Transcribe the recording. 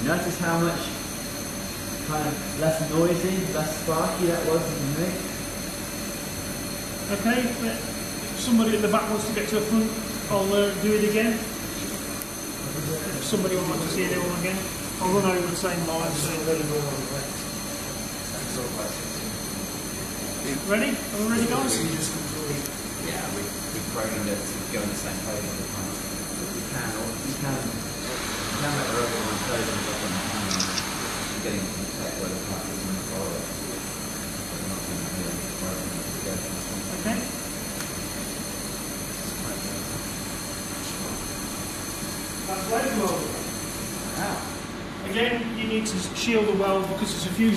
Notice how much kind of less noisy, less sparky that was in the mix. Okay, if somebody at the back wants to get to the front, I'll do it again. If somebody would like to see it all again, I'll run over the same line. So. Ready? Are we ready, guys? Yeah, we've programmed it to go in the same page all the time. You can let the rubber line close and drop on the camera. You're getting to the tech where the part is in the follow. We're not going to do any programming together. Okay. That's weld welding. Wow. Again, you need to shield the weld because it's a fusion.